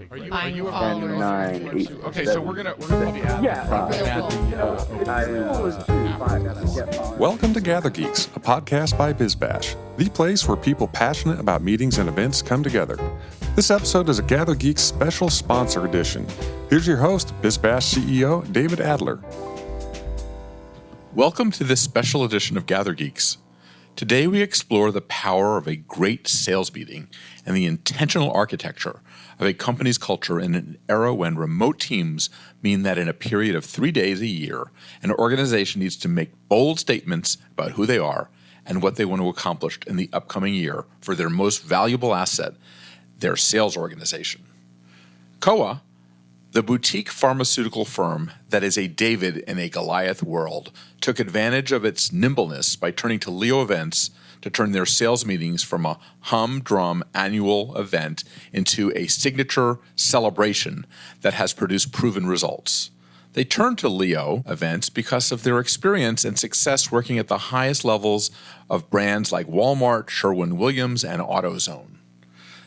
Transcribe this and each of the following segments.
Are you Buying a followers. 10, 9, 8, Okay, so we're gonna call the ad. Welcome to GatherGeeks, a podcast by BizBash, the place where people passionate about meetings and events come together. This episode is a GatherGeeks special sponsor edition. Here's your host, BizBash CEO David Adler. Welcome to this special edition of GatherGeeks. Today we explore the power of a great sales meeting and the intentional architecture of a company's culture in an era when remote teams mean that in a period of 3 days a year, an organization needs to make bold statements about who they are and what they want to accomplish in the upcoming year for their most valuable asset, their sales organization. Kowa, the boutique pharmaceutical firm that is a David in a Goliath world, took advantage of its nimbleness by turning to Leo events to turn their sales meetings from a humdrum annual event into a signature celebration that has produced proven results. They turned to Leo events because of their experience and success working at the highest levels of brands like Walmart, Sherwin-Williams, and AutoZone.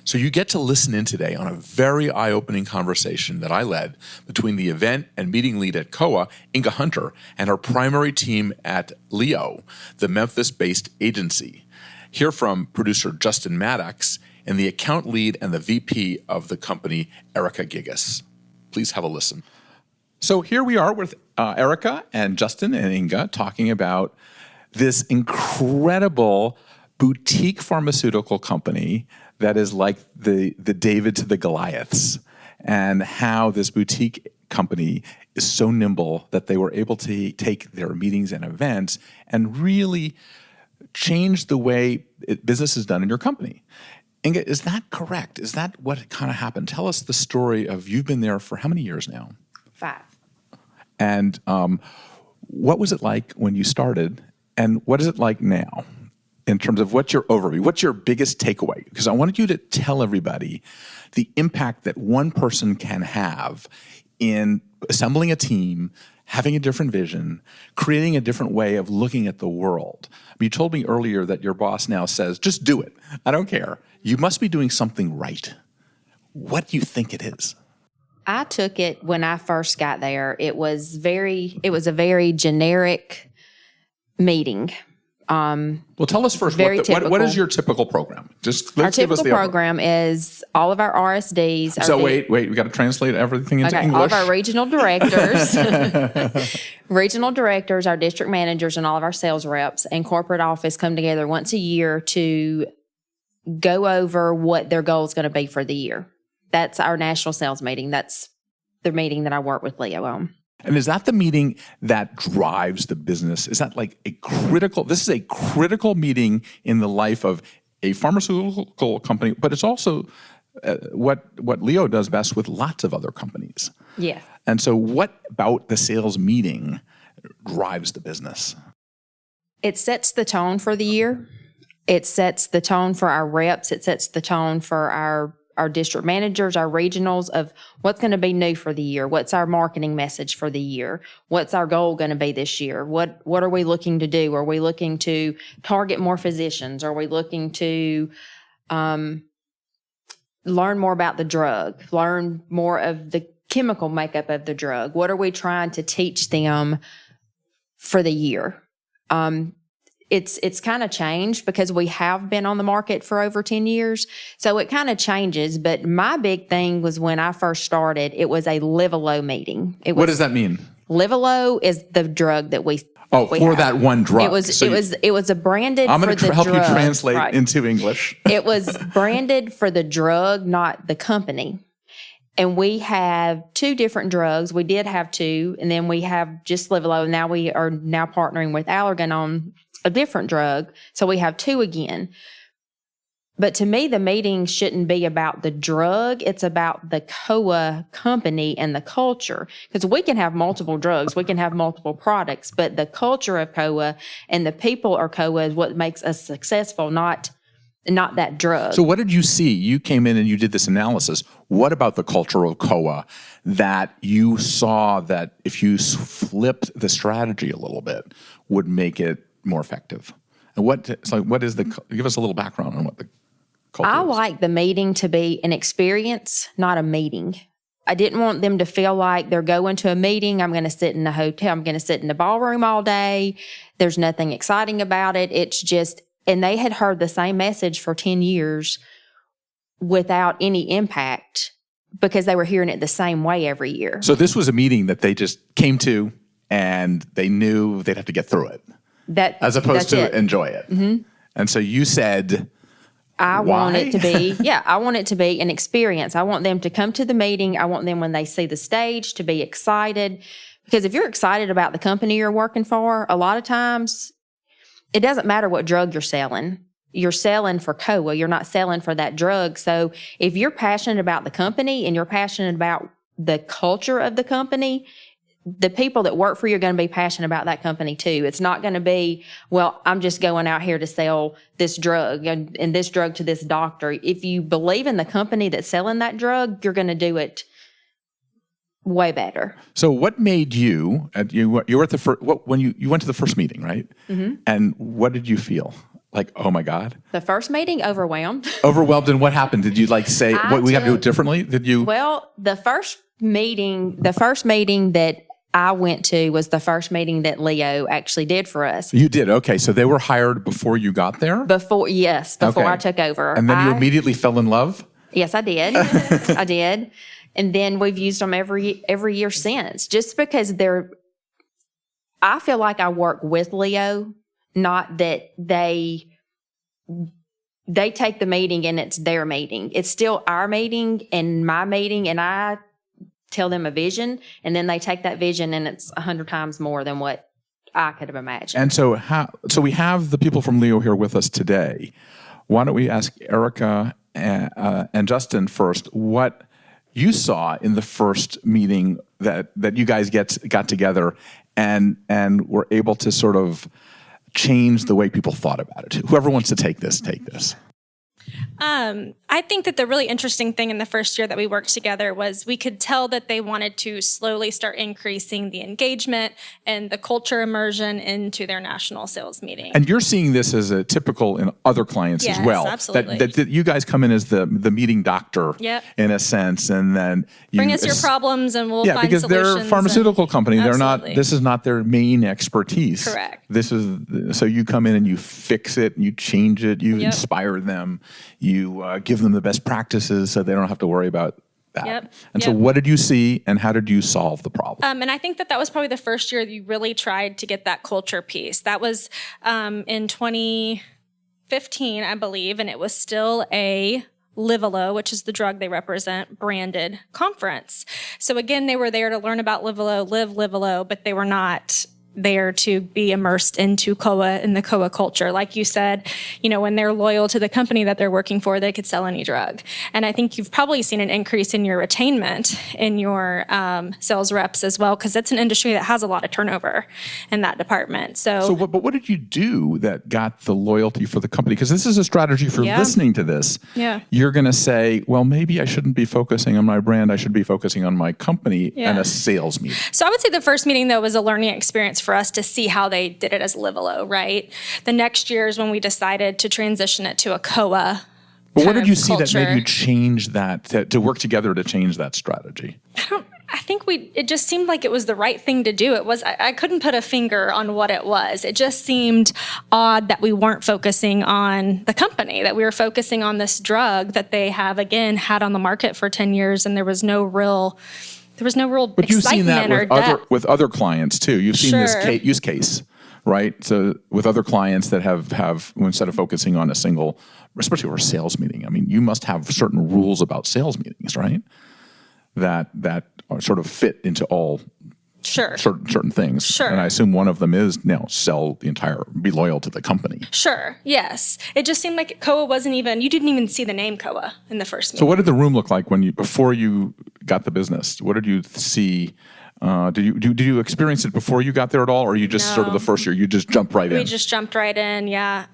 So you get to listen in today on a very eye-opening conversation that I led between the event and meeting lead at Kowa, Inga Hunter, and her primary team at Leo, the Memphis-based agency. Hear from producer Justin Maddox and the account lead and the VP of the company, Airika Gigas. Please have a listen. So here we are with Airika and Justin and Inga talking about this incredible boutique pharmaceutical company that is like the David to the Goliaths, and how this boutique company is so nimble that they were able to take their meetings and events and really change the way business is done in your company. Inga, is that correct? Is that what kind of happened? Tell us the story of, you've been there for how many years now? 5. And what was it like when you started, and what is it like now? In terms of what's your overview, what's your biggest takeaway? Because I wanted you to tell everybody the impact that one person can have in assembling a team, having a different vision, creating a different way of looking at the world. You told me earlier that your boss now says, just do it. I don't care. You must be doing something right. What do you think it is? I took it when I first got there. It was a very generic meeting. Well, tell us first, what is your typical program? Our typical program is all of our RSDs. So wait, we got to translate everything into English. All of our regional directors, our district managers, and all of our sales reps and corporate office come together once a year to go over what their goal is going to be for the year. That's our national sales meeting. That's the meeting that I work with Leo on. And is that the meeting that drives the business? Is that like this is a critical meeting in the life of a pharmaceutical company, but it's also what Leo does best with lots of other companies. Yeah. And so what about the sales meeting drives the business? It sets the tone for the year. It sets the tone for our reps. It sets the tone for our district managers, our regionals, of what's going to be new for the year. What's our marketing message for the year? What's our goal going to be this year? What are we looking to do? Are we looking to target more physicians? Are we looking to learn more about the drug? Learn more of the chemical makeup of the drug? What are we trying to teach them for the year? It's kind of changed because we have been on the market for over 10 years. So it kind of changes. But my big thing was when I first started, it was a Livalo meeting. What does that mean? Livalo is the drug that we have. That one drug. It was a branded I'm going to help you translate into English. It was branded for the drug, not the company. And we have 2 different drugs. We did have 2, and then we have just Livalo. Now we are partnering with Adler on a different drug. So we have 2 again. But to me, the meeting shouldn't be about the drug. It's about the Kowa company and the culture. Because we can have multiple drugs. We can have multiple products. But the culture of Kowa and the people of Kowa is what makes us successful, not that drug. So what did you see? You came in and you did this analysis. What about the culture of Kowa that you saw that if you flipped the strategy a little bit would make it more effective? And give us a little background on what culture I is? like the meeting to be an experience, not a meeting. I didn't want them to feel like they're going to a meeting. I'm going to sit in the hotel. I'm going to sit in the ballroom all day. There's nothing exciting about it. It's just, and they had heard the same message for 10 years without any impact because they were hearing it the same way every year. So this was a meeting that they just came to and they knew they'd have to get through it as opposed to enjoy it. Mm-hmm. And so you said, I why? want it to be, I want it to be an experience. I want them to come to the meeting. I want them when they see the stage to be excited. Because if you're excited about the company you're working for, a lot of times it doesn't matter what drug you're selling. You're selling for Kowa. You're not selling for that drug. So if you're passionate about the company and you're passionate about the culture of the company, the people that work for you are going to be passionate about that company too. It's not going to be, well, I'm just going out here to sell this drug and this drug to this doctor. If you believe in the company that's selling that drug, you're going to do it way better. So what made you were at the first, when you went to the first meeting, right? Mm-hmm. And what did you feel? Like, oh my God. The first meeting, overwhelmed. Overwhelmed, and what happened? Did you say, we have to do it differently? Did you? Well, the first meeting that I went to was the first meeting that Leo actually did for us. You did? Okay. So they were hired before you got there? Before I took over. And then you immediately fell in love? Yes, I did. I did. And then we've used them every year since. Just because I feel like I work with Leo, not that they take the meeting and it's their meeting. It's still our meeting and my meeting, and I tell them a vision, and then they take that vision and it's 100 times more than what I could have imagined. And so we have the people from Leo here with us today. Why don't we ask Airika and Justin first what you saw in the first meeting that you guys got together and were able to sort of change the way people thought about it. Whoever wants to take this. I think that the really interesting thing in the first year that we worked together was we could tell that they wanted to slowly start increasing the engagement and the culture immersion into their national sales meeting. And you're seeing this as a typical in other clients as well. Absolutely. That you guys come in as the meeting doctor in a sense, and then you bring us your problems and we'll find because solutions. they're a pharmaceutical company. Absolutely. They're not. This is not their main expertise. Correct. So you come in and you fix it, you change it, you inspire them, you give them the best practices so they don't have to worry about that. So what did you see and how did you solve the problem? And I think that was probably the first year that you really tried to get that culture piece. That was in 2015, I believe, and it was still a Livalo, which is the drug they represent, branded conference. So again, they were there to learn about Livalo, live Livalo, but they were not there to be immersed into Kowa and the Kowa culture. Like you said, when they're loyal to the company that they're working for, they could sell any drug. And I think you've probably seen an increase in your retainment in your sales reps as well, because it's an industry that has a lot of turnover in that department. But what did you do that got the loyalty for the company? Because this is a strategy for listening to this. Yeah. You're going to say, well, maybe I shouldn't be focusing on my brand. I should be focusing on my company and a sales meeting. So I would say the first meeting, though, was a learning experience for us to see how they did it as Livalo, right? The next year is when we decided to transition it to a Kowa. But what did you see that made you change that, to work together to change that strategy? I think it just seemed like it was the right thing to do. I couldn't put a finger on what it was. It just seemed odd that we weren't focusing on the company, that we were focusing on this drug that they have, again, had on the market for 10 years, and there was no real But you've seen that with other clients too. You've seen this use case, right? So with other clients that have instead of focusing on a single, especially for a sales meeting, I mean, you must have certain rules about sales meetings, right? That are sort of fit into all certain things. Sure. And I assume one of them is be loyal to the company. Sure. Yes. It just seemed like Kowa you didn't even see the name Kowa in the first meeting. So what did the room look like before you got the business? What did you see Did you experience it before you got there at all, or you just sort of the first year you just jumped right in? We just jumped right in, yeah.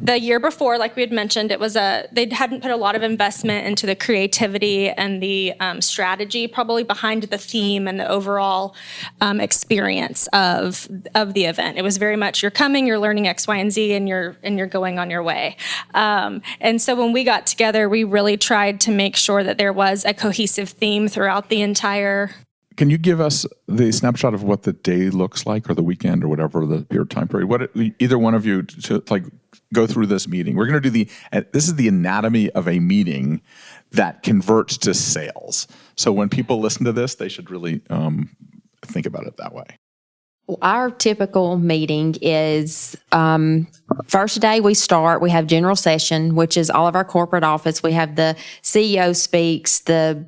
The year before, like we had mentioned, they hadn't put a lot of investment into the creativity and the strategy, probably behind the theme and the overall experience of the event. It was very much you're coming, you're learning X, Y, and Z, and you're going on your way. And so when we got together, we really tried to make sure that there was a cohesive theme throughout the entire. Can you give us the snapshot of what the day looks like, or the weekend, or whatever the period time period? Either one of you to go through this meeting. We're going to do this is the anatomy of a meeting that converts to sales. So when people listen to this, they should really think about it that way. Our typical meeting is first day we have general session, which is all of our corporate office. We have the CEO speaks, the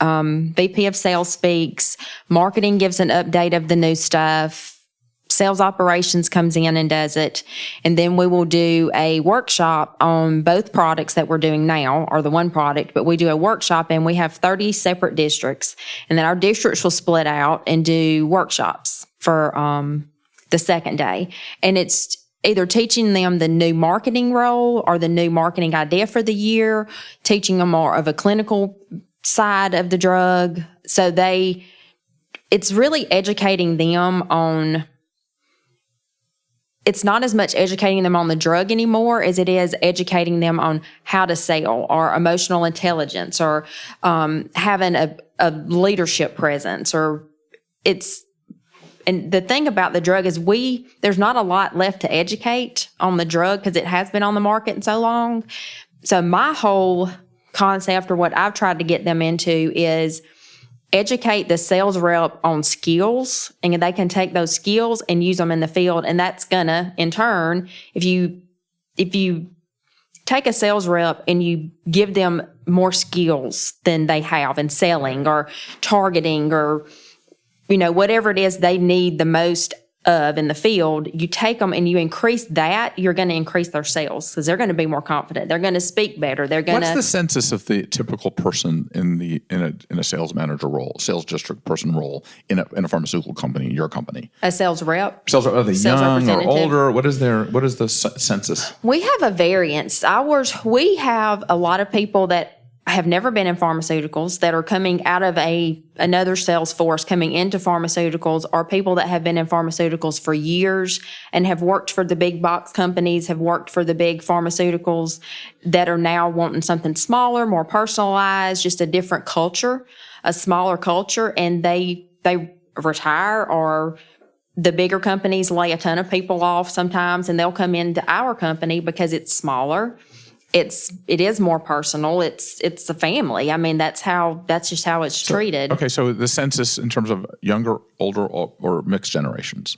VP of sales speaks, marketing gives an update of the new stuff, sales operations comes in and does it, and then we will do a workshop on both products that we're doing now, or the one product, but we do a workshop and we have 30 separate districts, and then our districts will split out and do workshops for the second day, and it's either teaching them the new marketing role or the new marketing idea for the year, teaching them more of a clinical side of the drug. So it's really educating them on, it's not as much educating them on the drug anymore as it is educating them on how to sell, or emotional intelligence, or having a leadership presence, and the thing about the drug is there's not a lot left to educate on the drug because it has been on the market in so long. So my whole concept, or what I've tried to get them into, is educate the sales rep on skills, and they can take those skills and use them in the field. And that's gonna, in turn, if you take a sales rep and you give them more skills than they have in selling or targeting, or whatever it is they need the most of in the field, you take them and you increase that, you're going to increase their sales because they're going to be more confident. They're going to speak better. They're going to. What's the census of the typical person in a sales manager role, sales district person role in a pharmaceutical company, your company? A sales rep. Are they young or older? What is the census? We have a variance. We have a lot of people that have never been in pharmaceuticals that are coming out of another sales force coming into pharmaceuticals, or people that have been in pharmaceuticals for years and have worked for the big box companies, have worked for the big pharmaceuticals, that are now wanting something smaller, more personalized, just a different culture, a smaller culture, and they retire, or the bigger companies lay a ton of people off sometimes, and they'll come into our company because it's smaller. It is more personal. It's a family. I mean, that's just how it's treated. Okay, so the census in terms of younger, older, or mixed generations.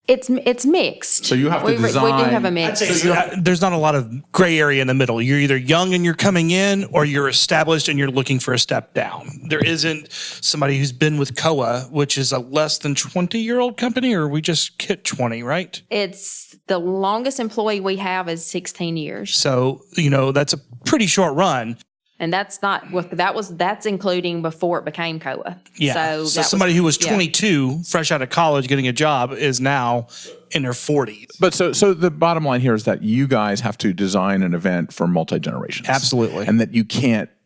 It's mixed. So you have to design. We do have a mix. There's not a lot of gray area in the middle. You're either young and you're coming in, or you're established and you're looking for a step down. There isn't somebody who's been with Kowa, which is a less than 20-year-old company, or we just hit 20, right? It's the longest employee we have is 16 years. So, that's a pretty short run. And that's not what that's including before it became Kowa. Yeah. So somebody who was 22, fresh out of college, getting a job, is now in their 40s. But so the bottom line here is that you guys have to design an event for multi-generations. Absolutely. And that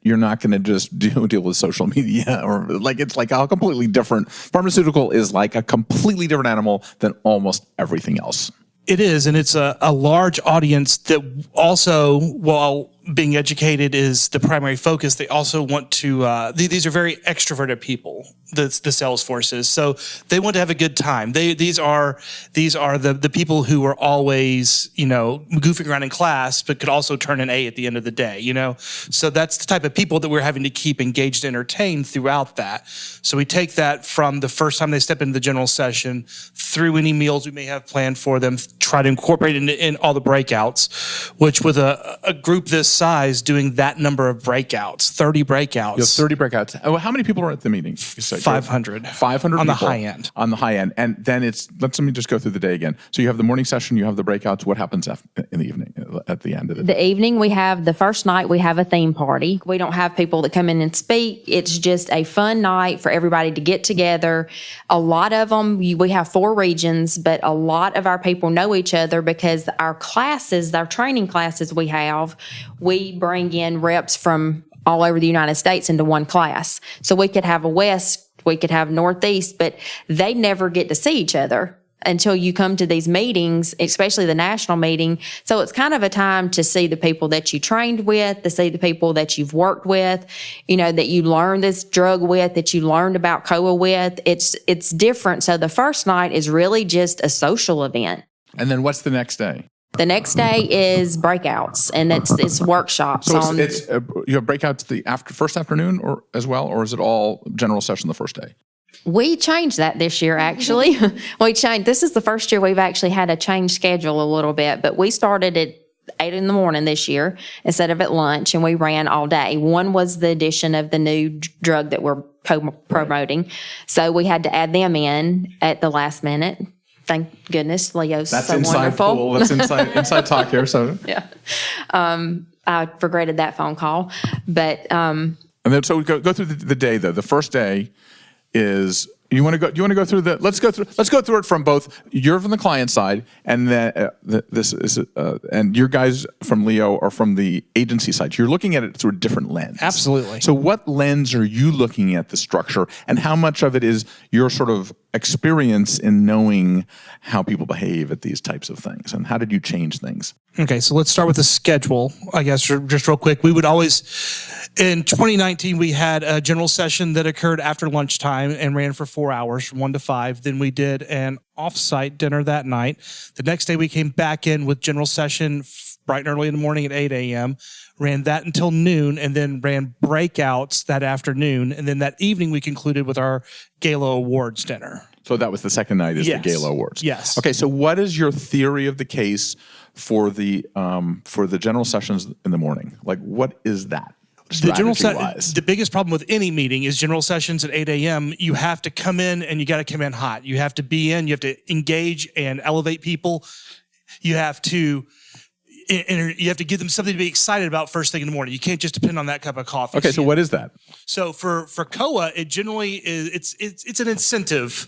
you're not going to just deal with social media, or it's like a completely different, pharmaceutical is like a completely different animal than almost everything else. It is, and it's a large audience that also, while being educated is the primary focus, they also want to, these are very extroverted people, the sales forces. So they want to have a good time. These are the people who are always, goofing around in class, but could also turn an A at the end of the day, So that's the type of people that we're having to keep engaged, entertained throughout that. So we take that from the first time they step into the general session, through any meals we may have planned for them, try to incorporate it in all the breakouts, which with a group this size doing that number of breakouts, 30 breakouts. You have 30 breakouts. Oh, how many people are at the meeting? You said 500. 500 on the people high end. On the high end. And then let me just go through the day again. So you have the morning session, you have the breakouts. What happens in the evening, at the end of it? The evening, the first night, we have a theme party. We don't have people that come in and speak. It's just a fun night for everybody to get together. A lot of them, we have 4 regions, but a lot of our people know each other because our training classes we bring in reps from all over the United States into one class. So we could have a West, we could have Northeast, but they never get to see each other until you come to these meetings, especially the national meeting. So it's kind of a time to see the people that you trained with, to see the people that you've worked with, that you learned this drug with, that you learned about Kowa with. It's different. So the first night is really just a social event. And then what's the next day? The next day is breakouts, and it's workshops. So it's you have breakouts the first afternoon or is it all general session the first day? We changed that this year, actually. This is the first year we've actually had to change schedule a little bit, but we started at 8 in the morning this year instead of at lunch, and we ran all day. One was the addition of the new drug that we're promoting, so we had to add them in at the last minute. Thank goodness, Leo's That's so inside wonderful. Pool. That's inside talk here. So yeah, I regretted that phone call, but and then so we go through the day though. The first day is you want to go through the let's go through it from both. You're from the client side, and then and your guys from Leo are from the agency side. You're looking at it through a different lens. Absolutely. So what lens are you looking at the structure, and how much of it is your sort of experience in knowing how people behave at these types of things, and how did you change things? Okay, so let's start with the schedule, I guess, just real quick. We would always, in 2019, we had a general session that occurred after lunchtime and ran for 4 hours, from 1 to 5. Then we did an off-site dinner that night. The next day, we came back in with general session bright and early in the morning at 8 a.m., ran that until noon, and then ran breakouts that afternoon. And then that evening, we concluded with our Gala Awards dinner. So that was the second night is the Gala Awards. Yes. Okay, so what is your theory of the case for the general sessions in the morning? Like, what is that? The biggest problem with any meeting is general sessions at 8 a.m. You have to come in and you got to come in hot. You have to be in, you have to engage and elevate people. You have to give them something to be excited about first thing in the morning. You can't just depend on that cup of coffee. Okay, so what is that? So for Kowa, it generally is it's an incentive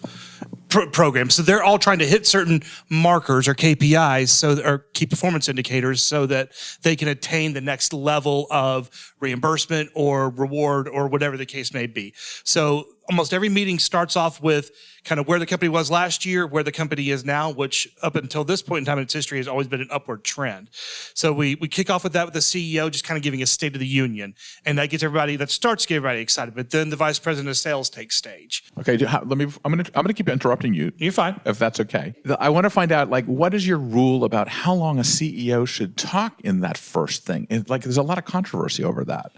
program. So they're all trying to hit certain markers or KPIs, or key performance indicators, so that they can attain the next level of reimbursement or reward or whatever the case may be. So almost every meeting starts off with kind of where the company was last year, where the company is now, which up until this point in time in its history has always been an upward trend. So we kick off with that with the CEO, just kind of giving a state of the union. And that starts to get everybody excited. But then the vice president of sales takes stage. Okay, I'm gonna keep interrupting you. You're fine. If that's okay. I want to find out, like, what is your rule about how long a CEO should talk in that first thing? There's a lot of controversy over that.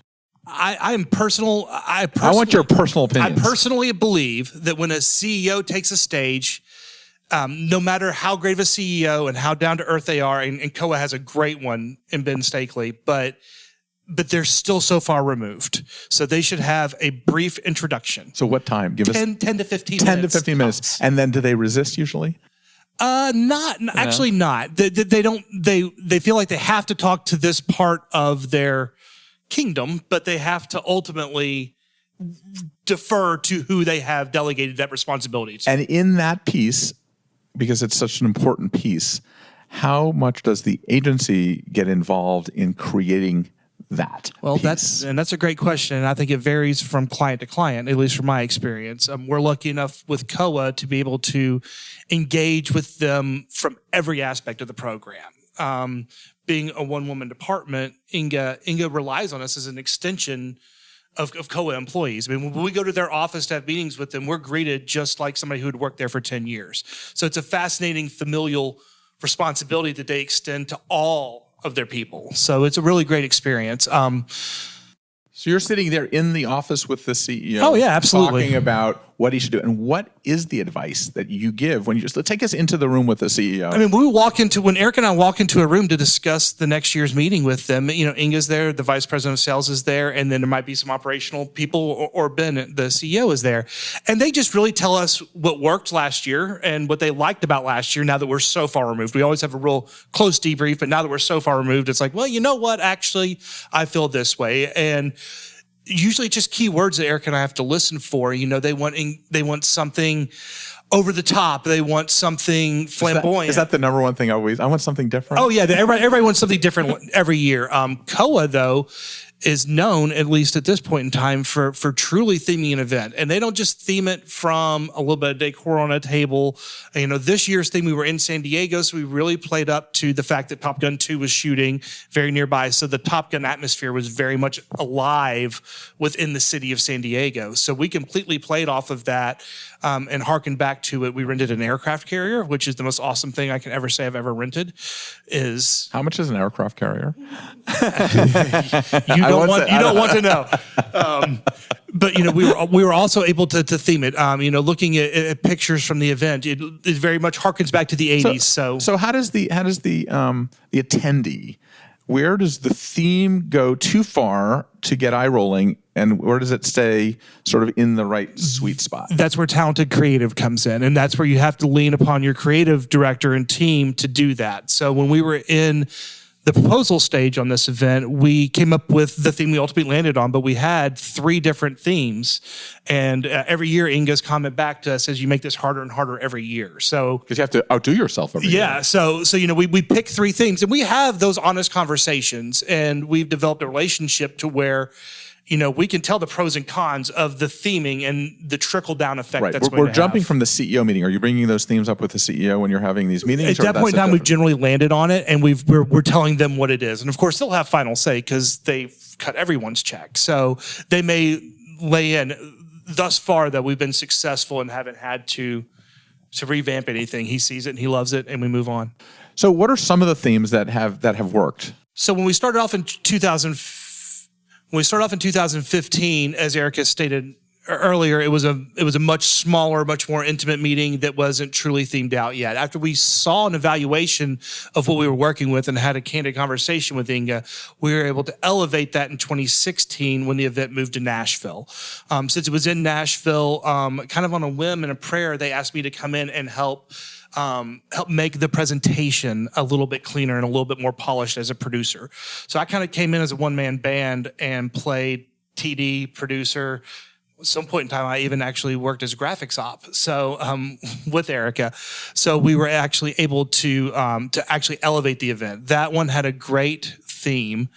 I want your personal opinions. I personally believe that when a CEO takes a stage, no matter how great of a CEO and how down to earth they are, and Kowa has a great one in Ben Stakely, but they're still so far removed. So they should have a brief introduction. So what time? Give 10 to 15 minutes. 10 to 15 minutes. And then do they resist usually? Actually not. They don't, they feel like they have to talk to this part of their kingdom, but they have to ultimately defer to who they have delegated that responsibility to. And in that piece, because it's such an important piece, how much does the agency get involved in creating that piece? That's a great question, and I think it varies from client to client, at least from my experience. We're lucky enough with Kowa to be able to engage with them from every aspect of the program. Being a one-woman department, Inga relies on us as an extension of Kowa employees. I mean, when we go to their office to have meetings with them, we're greeted just like somebody who had worked there for 10 years. So it's a fascinating familial responsibility that they extend to all of their people. So it's a really great experience. So you're sitting there in the office with the CEO. Oh, yeah, absolutely. Talking about what he should do. And what is the advice that you give when you just take us into the room with the CEO? I mean, when Airika and I walk into a room to discuss the next year's meeting with them, Inga's there, the vice president of sales is there, and then there might be some operational people, or Ben, the CEO, is there. And they just really tell us what worked last year and what they liked about last year now that we're so far removed. We always have a real close debrief, but now that we're so far removed, it's like, well, you know what? Actually, I feel this way. And usually just key words that Airika and I have to listen for. They want something over the top. They want something flamboyant. Is that the number one thing always? I want something different. Oh yeah, everybody wants something different every year. Kowa, though, is known, at least at this point in time, for truly theming an event. And they don't just theme it from a little bit of decor on a table. This year's theme, we were in San Diego, so we really played up to the fact that Top Gun 2 was shooting very nearby. So the Top Gun atmosphere was very much alive within the city of San Diego. So we completely played off of that and harkened back to it. We rented an aircraft carrier, which is the most awesome thing I can ever say I've ever rented. How much is an aircraft carrier? You don't want to know. But we were also able to theme it. Looking at pictures from the event, it very much harkens back to the 80s. So how does the attendee? Where does the theme go too far to get eye rolling, and where does it stay sort of in the right sweet spot? That's where talented creative comes in, and that's where you have to lean upon your creative director and team to do that. So when we were in the proposal stage on this event, we came up with the theme we ultimately landed on, but we had 3 different themes. And every year, Inga's comment back to us says, you make this harder and harder every year. So, because you have to outdo yourself every year. Yeah. So we pick 3 themes, and we have those honest conversations, and we've developed a relationship to where, we can tell the pros and cons of the theming and the trickle-down effect right. that's We're jumping from the CEO meeting. Are you bringing those themes up with the CEO when you're having these meetings? At that point in time, we've generally landed on it, and we're telling them what it is. And of course, they'll have final say because they've cut everyone's check. So they may lay in. Thus far, though, we've been successful and haven't had to revamp anything. He sees it and he loves it, and we move on. So what are some of the themes that have worked? So when we started off in 2015, as Airika stated earlier, it was a much smaller, much more intimate meeting that wasn't truly themed out yet. After we saw an evaluation of what we were working with and had a candid conversation with Inga, we were able to elevate that in 2016 when the event moved to Nashville. Since it was in Nashville, kind of on a whim and a prayer, they asked me to come in and help make the presentation a little bit cleaner and a little bit more polished as a producer. So I kind of came in as a one-man band and played TD, producer. At some point in time, I even actually worked as a graphics op. So with Airika, so we were actually able to actually elevate the event. That one had a great theme.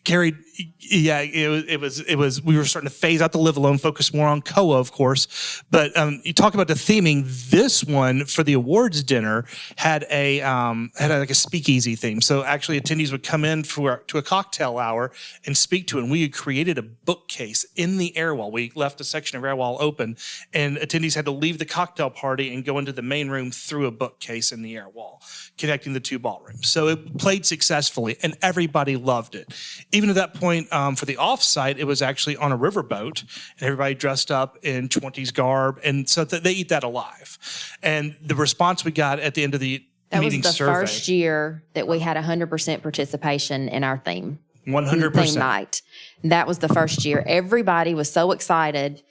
Carried, yeah, it was. We were starting to phase out the live alone, focus more on Kowa, of course. But you talk about the theming. This one for the awards dinner had like a speakeasy theme. So actually, attendees would come in to a cocktail hour and speak to it. And we had created a bookcase in the airwall. We left a section of airwall open, and attendees had to leave the cocktail party and go into the main room through a bookcase in the airwall, connecting the 2 ballrooms. So it played successfully, and everybody loved it. Even at that point, for the offsite, it was actually on a riverboat, and everybody dressed up in 20s garb, and so they eat that alive. And the response we got at the end of the meeting survey. That was the first year that we had 100% participation in our theme. 100%. Theme night. That was the first year. Everybody was so excited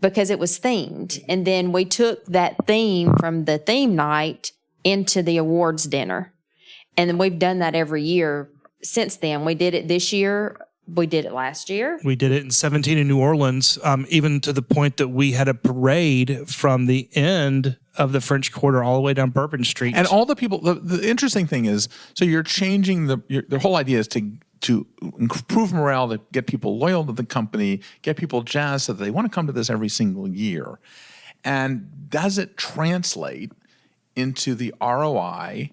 because it was themed. And then we took that theme from the theme night into the awards dinner. And then we've done that every year since then. We did it this year. We did it last year. We did it in 2017 in New Orleans, even to the point that we had a parade from the end of the French Quarter all the way down Bourbon Street. And all the people, the interesting thing is, so you're changing the whole idea is to improve morale, to get people loyal to the company, get people jazzed so that they want to come to this every single year. And does it translate into the ROI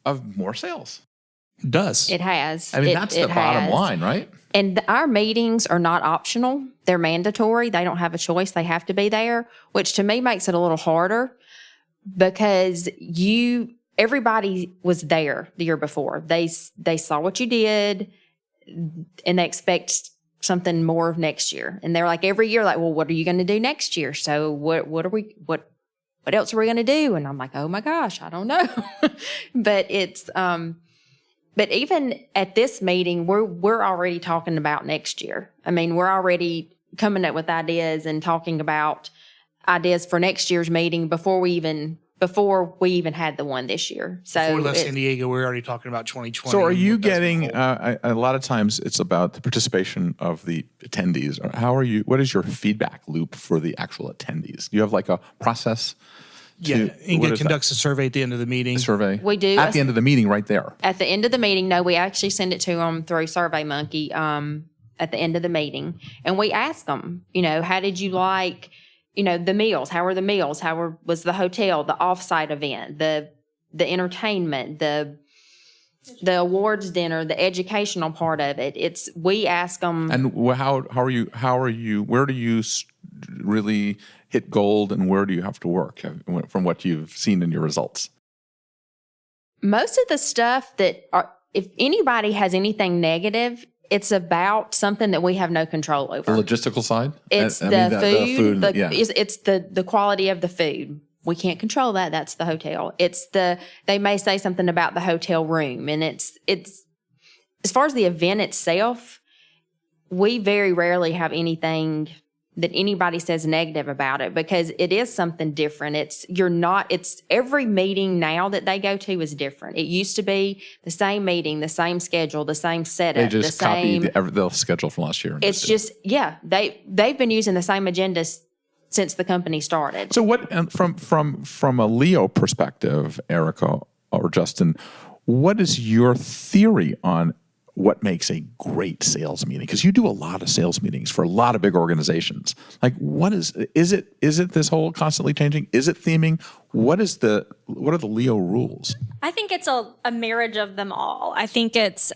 of more sales? It does. It has. I mean, that's the bottom line, right? And our meetings are not optional. They're mandatory. They don't have a choice. They have to be there, which to me makes it a little harder because everybody was there the year before. They saw what you did and they expect something more next year. And they're like every year, like, well, what are you going to do next year? So what else are we going to do? And I'm like, oh my gosh, I don't know. But it's, but even at this meeting, we're already talking about next year. I mean, we're already coming up with ideas and talking about ideas for next year's meeting before we even had the one this year. So Before we left San Diego, we were already talking about 2020. So are you getting, a lot of times it's about the participation of the attendees. What is your feedback loop for the actual attendees? Do you have like a process? Inga conducts a survey at the end of the meeting. Survey? We do. At the end of the meeting right there? At the end of the meeting, no, we actually send it to them through SurveyMonkey at the end of the meeting. And we ask them, how did you like, the meals? How were the meals? Was the hotel, the offsite event, the entertainment, the awards dinner, the educational part of it? We ask them. And how are you, where do you really hit gold and where do you have to work from what you've seen in your results? Most of the stuff if anybody has anything negative, it's about something that we have no control over. The logistical side? It's food. It's the quality of the food. We can't control that. That's the hotel. They may say something about the hotel room, and it's as far as the event itself, we very rarely have anything that anybody says negative about it because it is something different. It's every meeting now that they go to is different. It used to be the same meeting, the same schedule, the same setup. They just copy the schedule from last year. It's just, they've been using the same agendas since the company started. So what, from a Leo perspective, Airika or Justin, what is your theory on what makes a great sales meeting? Because you do a lot of sales meetings for a lot of big organizations. Like, what is it this whole constantly changing? Is it theming? What are the Leo rules? I think it's a marriage of them all. I think it's,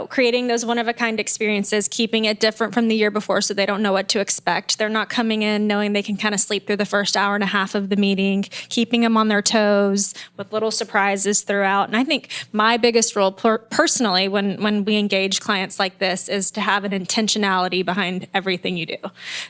creating those one-of-a-kind experiences, keeping it different from the year before so they don't know what to expect. They're not coming in knowing they can kind of sleep through the first hour and a half of the meeting, keeping them on their toes with little surprises throughout. And I think my biggest role personally when we engage clients like this is to have an intentionality behind everything you do.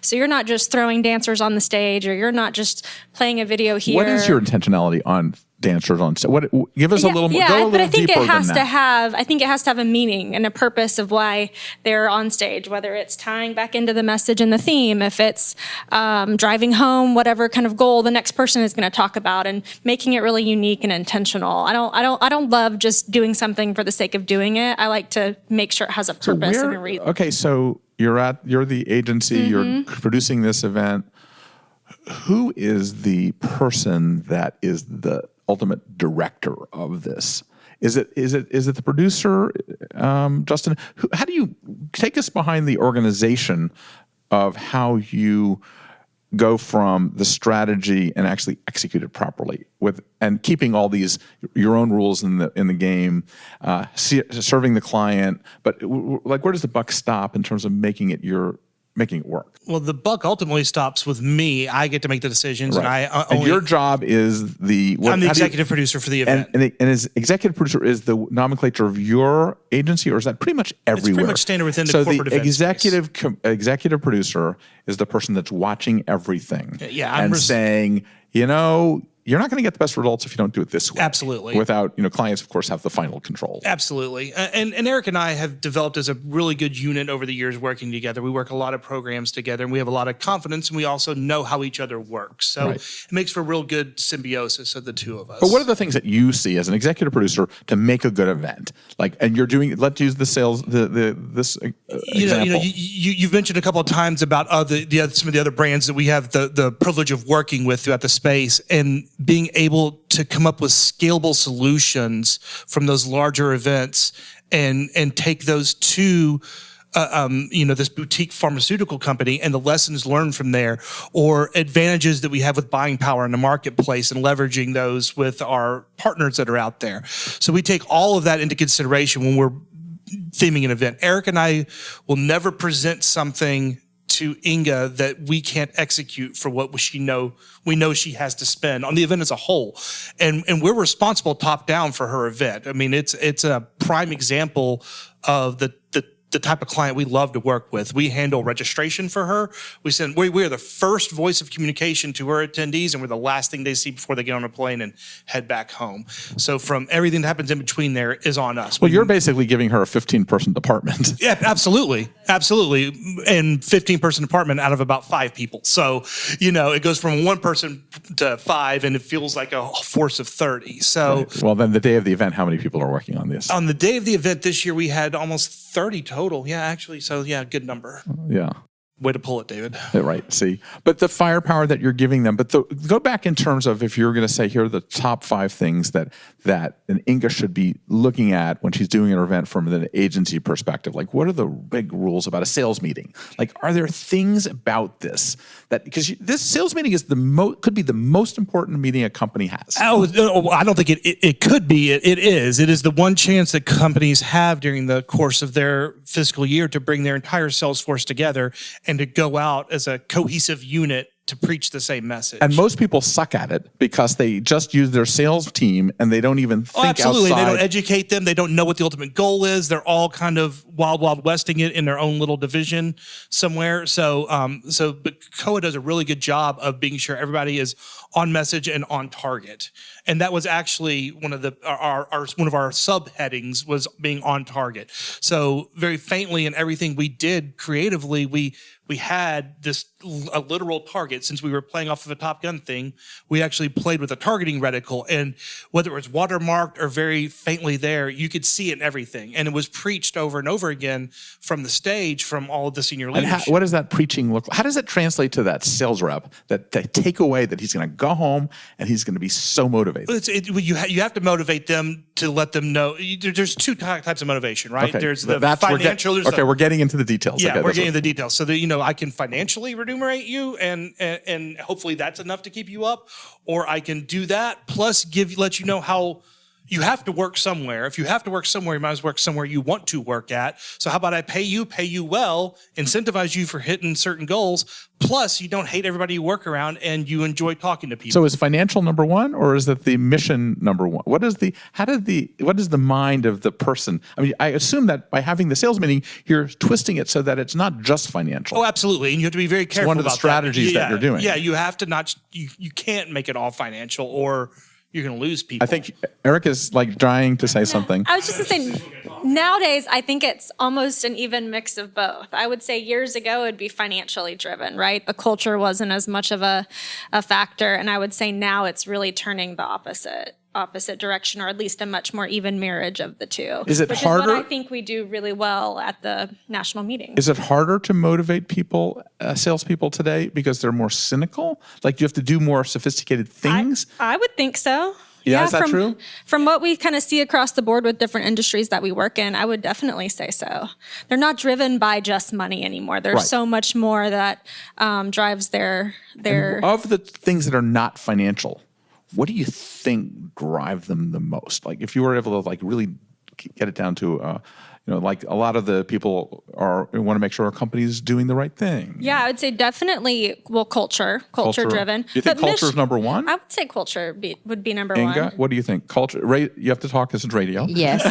So you're not just throwing dancers on the stage, or you're not just playing a video here. What is your intentionality on dancers on stage? Give us a little more. Go a little deeper than that. I think it has to have a meaning and a purpose of why they're on stage, whether it's tying back into the message and the theme, if it's driving home whatever kind of goal the next person is going to talk about, and making it really unique and intentional. I don't love just doing something for the sake of doing it. I like to make sure it has a purpose and a reason. Okay, so you're the agency, you're producing this event. Who is the person that is the ultimate director of this? Is it the producer, Justin? How do you take us behind the organization of how you go from the strategy and actually execute it properly and keeping all these your own rules in the game, serving the client, but like where does the buck stop in terms of making it work? Well, the buck ultimately stops with me. I get to make the decisions, right. And your job is I'm the executive producer for the event. And as executive producer is the nomenclature of your agency, or is that pretty much everywhere? It's pretty much standard within the corporate event space. Executive producer is the person that's watching everything. Yeah, saying, you're not going to get the best results if you don't do it this way. Absolutely. Without, clients, of course, have the final control. Absolutely. And Eric and I have developed as a really good unit over the years working together. We work a lot of programs together, and we have a lot of confidence, and we also know how each other works. So It makes for a real good symbiosis of the two of us. But what are the things that you see as an executive producer to make a good event? And you're doing, let's use the sales, this example. You've mentioned a couple of times about some of the other brands that we have the privilege of working with throughout the space, and being able to come up with scalable solutions from those larger events and take those to this boutique pharmaceutical company and the lessons learned from there, or advantages that we have with buying power in the marketplace and leveraging those with our partners that are out there. So we take all of that into consideration when we're theming an event. Eric and I will never present something to Inga that we can't execute for what we know she has to spend on the event as a whole. And we're responsible top down for her event. I mean, it's a prime example of the the type of client we love to work with. We handle registration for her. We are the first voice of communication to her attendees, and we're the last thing they see before they get on a plane and head back home. So from everything that happens in between there is on us. Well, you're basically giving her a 15-person department. Yeah, absolutely. And 15-person department out of about 5 people. So, it goes from 1 person to 5, and it feels like a force of 30. So, Right. Well, then the day of the event, how many people are working on this? On the day of the event this year, we had almost 30 total. Yeah, actually. So, yeah, good number. Yeah. Way to pull it, David. Right. See, but the firepower that you're giving them, go back in terms of if you're going to say, here are the top 5 things that an Inga should be looking at when she's doing an event from an agency perspective. Like, what are the big rules about a sales meeting? Like, are there things about this because this sales meeting is could be the most important meeting a company has? Oh, I don't think it could be. It is. It is the one chance that companies have during the course of their fiscal year to bring their entire sales force together and to go out as a cohesive unit to preach the same message. And most people suck at it because they just use their sales team and they don't even think absolutely. outside. They don't educate them. They don't know what the ultimate goal is. They're all kind of wild westing it in their own little division somewhere. But Kowa does a really good job of being sure everybody is on message and on target. And that was actually one of our subheadings was being on target. So very faintly in everything we did creatively, we had a literal target. Since we were playing off of a Top Gun thing, we actually played with a targeting reticle. And whether it was watermarked or very faintly there, you could see it in everything. And it was preached over and over again from the stage, from all of the senior leadership. What does that preaching look like? How does it translate to that sales rep, that takeaway that he's going to go home and he's going to be so motivated? You have to motivate them to let them know. There's 2 types of motivation, right? Okay. There's the financial. We're getting into the details. Yeah, okay, we're getting into the details. So that, I can financially remunerate you, and hopefully that's enough to keep you up, or I can do that plus let you know how. You have to work somewhere. If you have to work somewhere, you might as well work somewhere you want to work at. So how about I pay you well, incentivize you for hitting certain goals, plus you don't hate everybody you work around and you enjoy talking to people. So is financial number 1 or is it the mission number 1? What is the mind of the person? I mean, I assume that by having the sales meeting, you're twisting it so that it's not just financial. Oh, absolutely. And you have to be very careful about that. It's one of the strategies that you're doing. Yeah, you have to you can't make it all financial or you're going to lose people. I think Airika's dying to say something. I was just going to say, nowadays, I think it's almost an even mix of both. I would say years ago, it'd be financially driven, right? The culture wasn't as much of a factor. And I would say now it's really turning the opposite direction, or at least a much more even marriage of the two. Is it harder? Is what I think we do really well at the national meeting. Is it harder to motivate people, salespeople today, because they're more cynical? Like you have to do more sophisticated things? I would think so. Yeah, is that true? From what we kind of see across the board with different industries that we work in, I would definitely say so. They're not driven by just money anymore. There's so much more that drives their. And of the things that are not financial, what do you think drive them the most? Like if you were able to really get it down to, like a lot of the people want to make sure our company is doing the right thing. Yeah, I would say definitely, culture driven. You think culture is number 1? I would say culture would be number Inga, 1. what do you think? Culture, you have to talk, this is radio. Yes.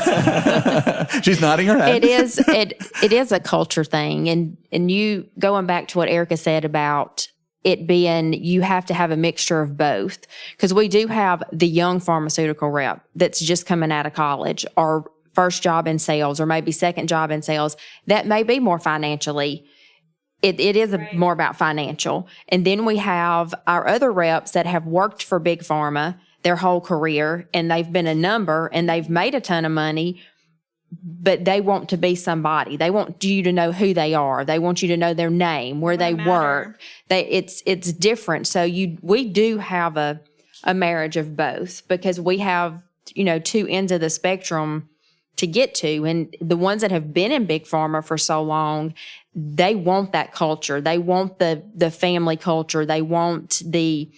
She's nodding her head. It is a culture thing. And you, going back to what Airika said about it being, you have to have a mixture of both, because we do have the young pharmaceutical rep that's just coming out of college or first job in sales or maybe second job in sales that may be more financially. It is more about financial. And then we have our other reps that have worked for big pharma their whole career and they've been a number and they've made a ton of money, but they want to be somebody. They want you to know who they are. They want you to know their name, where they work. It's different. So we do have a marriage of both, because we have, 2 ends of the spectrum to get to. And the ones that have been in big pharma for so long, they want that culture. They want the family culture. They want the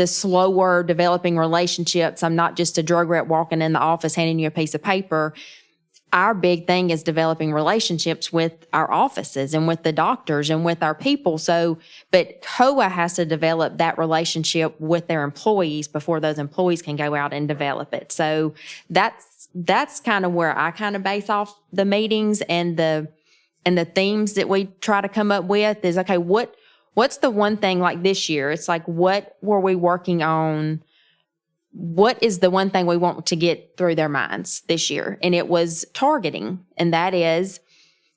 slower developing relationships. I'm not just a drug rep walking in the office handing you a piece of paper. Our big thing is developing relationships with our offices and with the doctors and with our people. But Kowa has to develop that relationship with their employees before those employees can go out and develop it. So that's that's kind of where I kind of base off the meetings and the themes that we try to come up with is, okay, what's the one thing like this year? It's like, what were we working on? What is the one thing we want to get through their minds this year? And it was targeting. And that is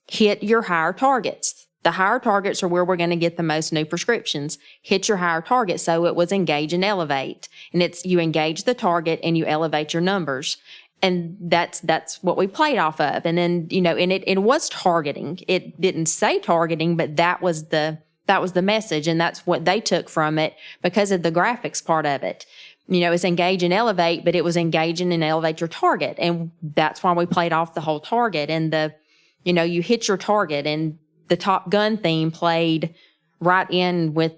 hit your higher targets. The higher targets are where we're going to get the most new prescriptions. Hit your higher target. So it was engage and elevate. And it's you engage the target and you elevate your numbers. And that's what we played off of. And then, and it was targeting. It didn't say targeting, but that was the message. And that's what they took from it because of the graphics part of it. It's engage and elevate, but it was engaging and elevate your target. And that's why we played off the whole target and you hit your target, and the Top Gun theme played right in with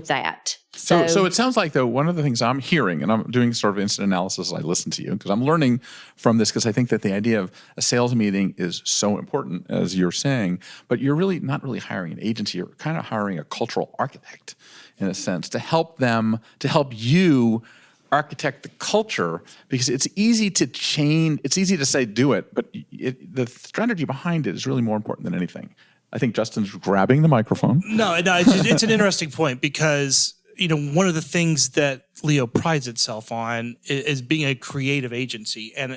that. So it sounds like, though, one of the things I'm hearing, and I'm doing sort of instant analysis as I listen to you, because I'm learning from this, because I think that the idea of a sales meeting is so important, as you're saying, but you're really not really hiring an agency. You're kind of hiring a cultural architect, in a sense, to help you architect the culture, because it's easy to change. It's easy to say, do it, but the strategy behind it is really more important than anything. I think Justin's grabbing the microphone. No, it's an interesting point because, one of the things that Leo prides itself on is being a creative agency and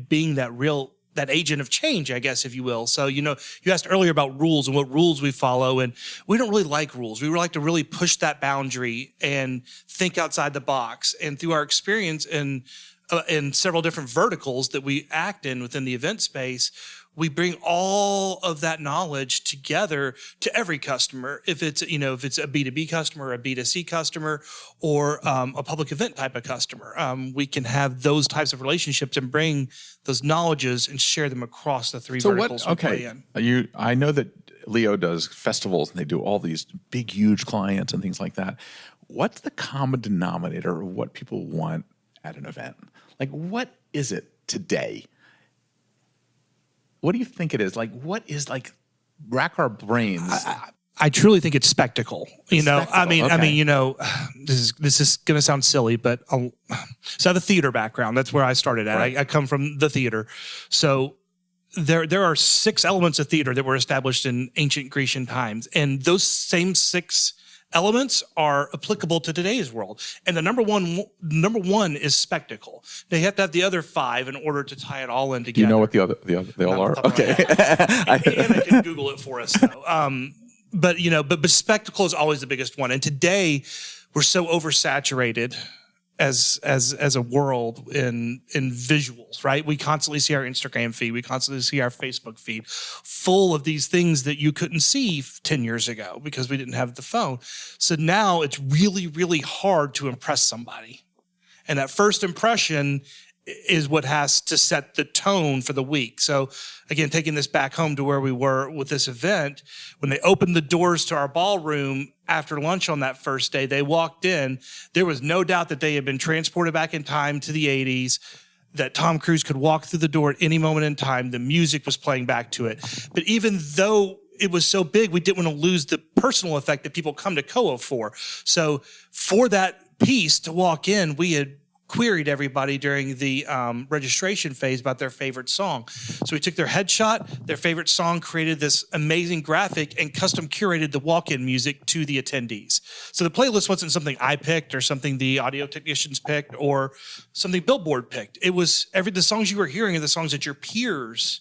being that agent of change, I guess, if you will. So, you asked earlier about rules and what rules we follow, and we don't really like rules. We would like to really push that boundary and think outside the box. And through our experience in several different verticals that we act in within the event space, we bring all of that knowledge together to every customer. If it's a B2B customer, or a B2C customer, or a public event type of customer, we can have those types of relationships and bring those knowledges and share them across the three verticals we play in. I know that Leo does festivals and they do all these big, huge clients and things like that. What's the common denominator of what people want at an event? Like, what is it today? What do you think it is? Like, what is rack our brains? I truly think it's spectacle. This is going to sound silly, but so I have a theater background. That's where I started at. Right. I come from the theater. So there are 6 elements of theater that were established in ancient Grecian times. And those same 6 elements are applicable to today's world. And the number one is spectacle. They have to have the other 5 in order to tie it all in together. Do you know what the other they all are? Okay. Anna can Google it for us, though. But spectacle is always the biggest one. And today we're so oversaturated as a world in visuals, right? We constantly see our Instagram feed, we constantly see our Facebook feed full of these things that you couldn't see 10 years ago because we didn't have the phone. So now it's really, really hard to impress somebody. And that first impression is what has to set the tone for the week. So again, taking this back home to where we were with this event, when they opened the doors to our ballroom after lunch on that first day, they walked in. There was no doubt that they had been transported back in time to the 80s, that Tom Cruise could walk through the door at any moment in time. The music was playing back to it. But even though it was so big, we didn't want to lose the personal effect that people come to Kowa for. So for that piece to walk in, we had queried everybody during the registration phase about their favorite song. So we took their headshot, their favorite song, created this amazing graphic, and custom curated the walk-in music to the attendees. So the playlist wasn't something I picked or something the audio technicians picked or something Billboard picked. It was the songs you were hearing are the songs that your peers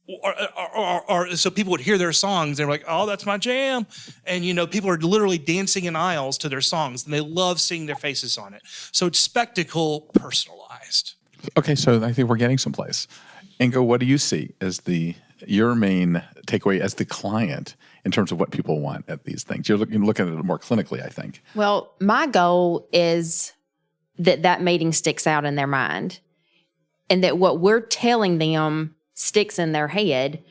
or so people would hear their songs. They're like, oh, that's my jam. And, people are literally dancing in aisles to their songs, and they love seeing their faces on it. So it's spectacle personalized. Okay, so I think we're getting someplace. Inga, what do you see as your main takeaway as the client in terms of what people want at these things? You're looking at it more clinically, I think. Well, my goal is that meeting sticks out in their mind, and that what we're telling them sticks in their head,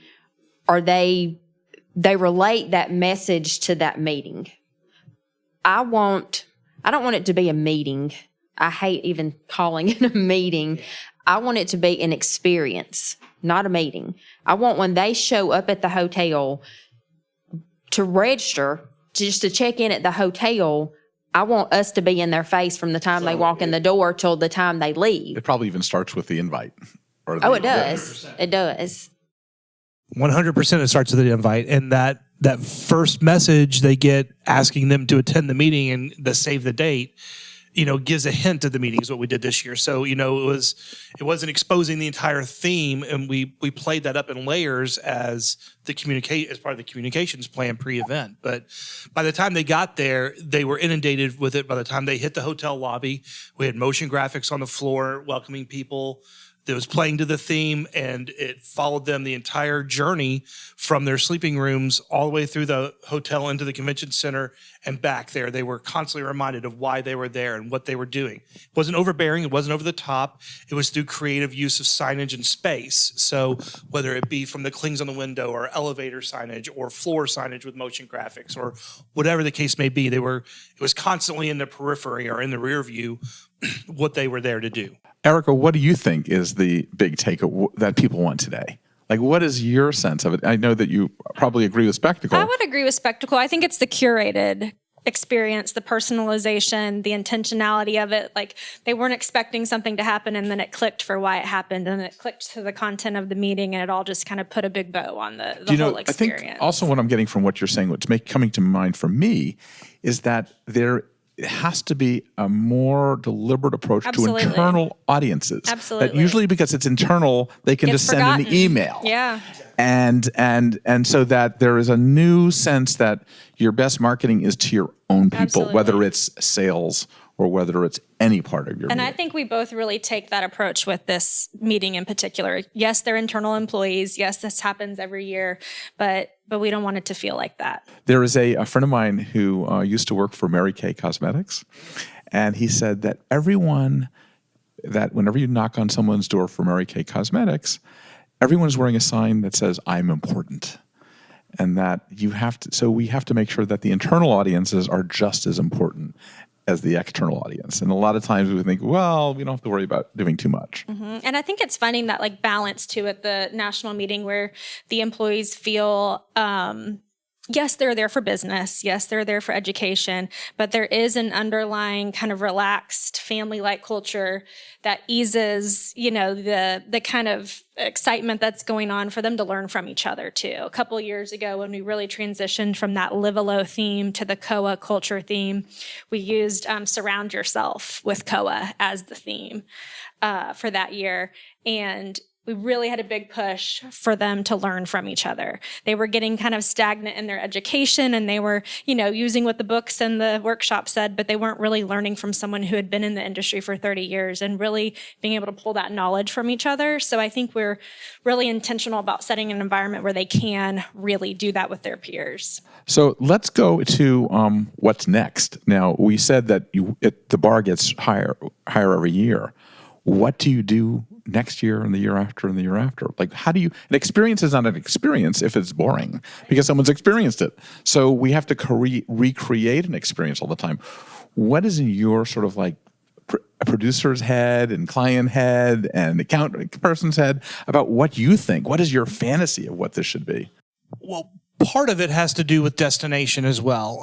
or they relate that message to that meeting. I don't want it to be a meeting. I hate even calling it a meeting. I want it to be an experience, not a meeting. I want when they show up at the hotel to register, just to check in at the hotel, I want us to be in their face from the time they walk in the door till the time they leave. It probably even starts with the invite. Or Oh, it does. It does. 100% it starts with the invite, and that first message they get asking them to attend the meeting and the save the date, gives a hint of the meeting is what we did this year. So, it wasn't exposing the entire theme, and we played that up in layers as part of the communications plan pre-event. But by the time they got there, they were inundated with it. By the time they hit the hotel lobby, we had motion graphics on the floor welcoming people. That was playing to the theme, and it followed them the entire journey from their sleeping rooms all the way through the hotel into the convention center and back there. They were constantly reminded of why they were there and what they were doing. It wasn't overbearing. It wasn't over the top. It was through creative use of signage and space. So whether it be from the clings on the window or elevator signage or floor signage with motion graphics or whatever the case may be, it was constantly in the periphery or in the rear view what they were there to do. Airika, what do you think is the big take that people want today? Like, what is your sense of it? I know that you probably agree with spectacle. I would agree with spectacle. I think it's the curated experience, the personalization, the intentionality of it. Like, they weren't expecting something to happen, and then it clicked for why it happened, and it clicked to the content of the meeting, and it all just kind of put a big bow on the whole experience. I think also what I'm getting from what you're saying, what's coming to mind for me, is that there has to be a more deliberate approach Absolutely. to internal audiences. Absolutely. That usually because it's internal, they can Gets just send forgotten. an email. Yeah. And so that there is a new sense that your best marketing is to your own people, Absolutely. whether it's sales or whether it's any part of your And meeting. I think we both really take that approach with this meeting in particular. Yes, they're internal employees. Yes, this happens every year, but we don't want it to feel like that. There is a friend of mine who used to work for Mary Kay Cosmetics, and he said that whenever you knock on someone's door for Mary Kay Cosmetics, everyone's wearing a sign that says, "I'm important." And that we have to make sure that the internal audiences are just as important as the external audience. And a lot of times we think, well, we don't have to worry about doing too much. Mm-hmm. And I think it's finding that balance too at the national meeting where the employees feel, yes, they're there for business. Yes, they're there for education, but there is an underlying kind of relaxed family-like culture that eases, the kind of excitement that's going on for them to learn from each other too. A couple of years ago, when we really transitioned from that Live a Low theme to the Kowa culture theme, we used Surround Yourself with Kowa as the theme for that year. And we really had a big push for them to learn from each other. They were getting kind of stagnant in their education, and they were, using what the books and the workshop said, but they weren't really learning from someone who had been in the industry for 30 years and really being able to pull that knowledge from each other. So I think we're really intentional about setting an environment where they can really do that with their peers. So let's go to what's next. Now, we said that the bar gets higher every year. What do you do next year and the year after and the year after? Like, how do you, an experience is not an experience if it's boring because someone's experienced it. So we have to recreate an experience all the time. What is in your sort of like producer's head and client head and account person's head about what you think? What is your fantasy of what this should be? Well, part of it has to do with destination as well.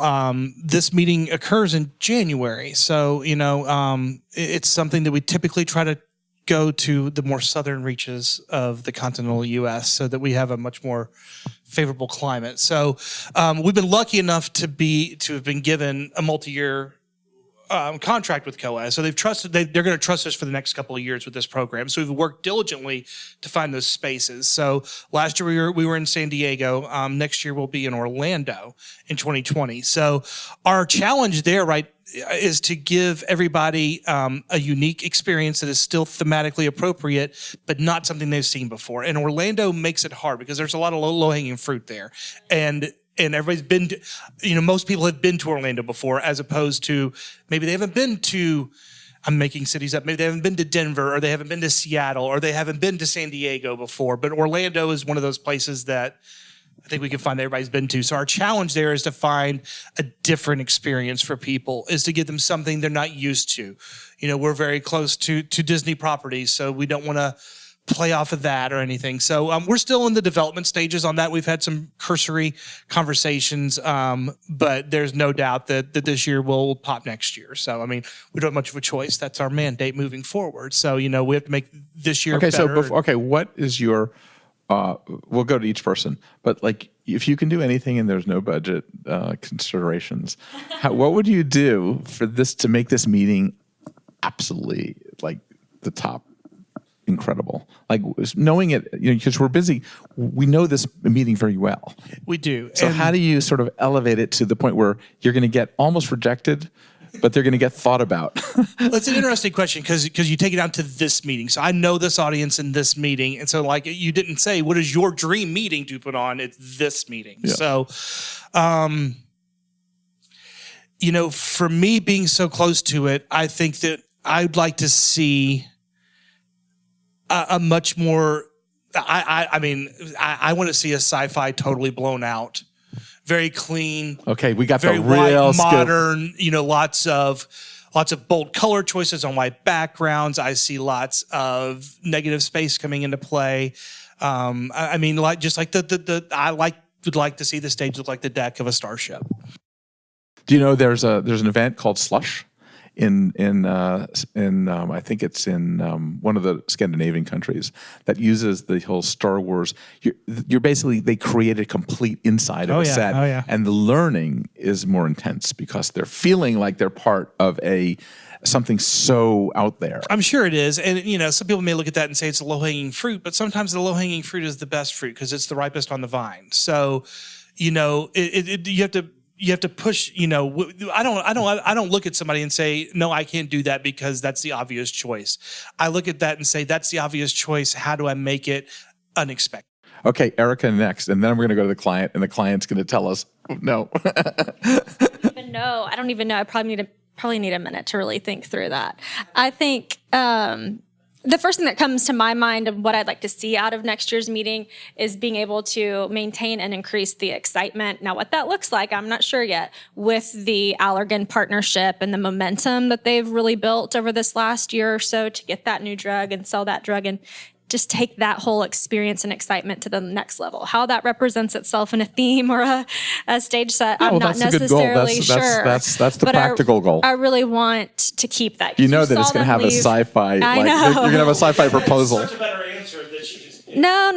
This meeting occurs in January, so it's something that we typically try to go to the more southern reaches of the continental U.S. so that we have a much more favorable climate. So we've been lucky enough to have been given a multi-year contract with Kowa. So they're going to trust us for the next couple of years with this program. So we've worked diligently to find those spaces. So last year we were in San Diego. Next year we'll be in Orlando in 2020. So our challenge there, right, is to give everybody a unique experience that is still thematically appropriate, but not something they've seen before. And Orlando makes it hard because there's a lot of low-hanging fruit there. And everybody's been to, most people have been to Orlando before, as opposed to maybe they haven't been to, I'm making cities up, maybe they haven't been to Denver, or they haven't been to Seattle, or they haven't been to San Diego before. But Orlando is one of those places that I think we can find that everybody's been to. So our challenge there is to find a different experience for people, is to give them something they're not used to. We're very close to Disney properties, so we don't want to play off of that or anything. So we're still in the development stages on that. We've had some cursory conversations, but there's no doubt that this year will pop next year. So, I mean, we don't have much of a choice. That's our mandate moving forward. So, we have to make this year better. So, what is your, we'll go to each person, but like, if you can do anything and there's no budget considerations, what would you do for this to make this meeting absolutely like the top? Incredible. Like knowing it, because we're busy, we know this meeting very well. We do. So how do you sort of elevate it to the point where you're going to get almost rejected, but they're going to get thought about? Well, it's an interesting question because you take it down to this meeting. So I know this audience in this meeting. And so like you didn't say, what is your dream meeting to put on? It's this meeting. Yeah. So, for me being so close to it, I think that I'd like to see a much more, I want to see a sci-fi totally blown out, very clean. Okay, we got very the real white, modern, lots of bold color choices on white backgrounds. I see lots of negative space coming into play. Would like to see the stage look like the deck of a starship. Do you know there's an event called Slush? In I think it's in one of the Scandinavian countries that uses the whole Star Wars. You're basically, they create a complete inside of a set, and the learning is more intense because they're feeling like they're part of something so out there. I'm sure it is, and some people may look at that and say it's a low-hanging fruit, but sometimes the low-hanging fruit is the best fruit because it's the ripest on the vine. So, you have to push, I don't look at somebody and say, no, I can't do that because that's the obvious choice. I look at that and say, that's the obvious choice. How do I make it unexpected? Okay, Airika next. And then we're going to go to the client and the client's going to tell us, no. I don't even know. I probably need a minute to really think through that. I think, the first thing that comes to my mind of what I'd like to see out of next year's meeting is being able to maintain and increase the excitement. Now, what that looks like, I'm not sure yet, with the Allergan partnership and the momentum that they've really built over this last year or so to get that new drug and sell that drug and just take that whole experience and excitement to the next level. How that represents itself in a theme or a stage set, I'm not necessarily sure. That's the practical goal. I really want to keep that. That it's going to have a sci-fi. You're going to have a sci-fi proposal. Such a better answer than she just did. No.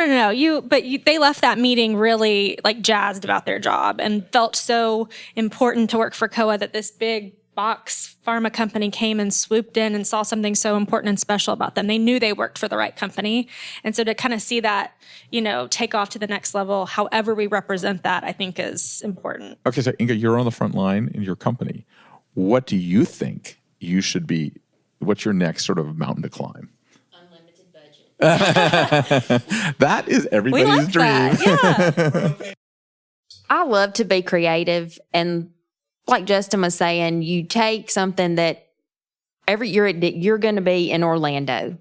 They left that meeting really jazzed about their job and felt so important to work for Kowa that this big box pharma company came and swooped in and saw something so important and special about them. They knew they worked for the right company. And so to kind of see that, take off to the next level, however we represent that, I think is important. Okay, so Inga, you're on the front line in your company. What do you think you should be, what's your next sort of mountain to climb? Unlimited budget. That is everybody's dream. That. Yeah. I love to be creative, and like Justin was saying, you take something that every year you're going to be in Orlando.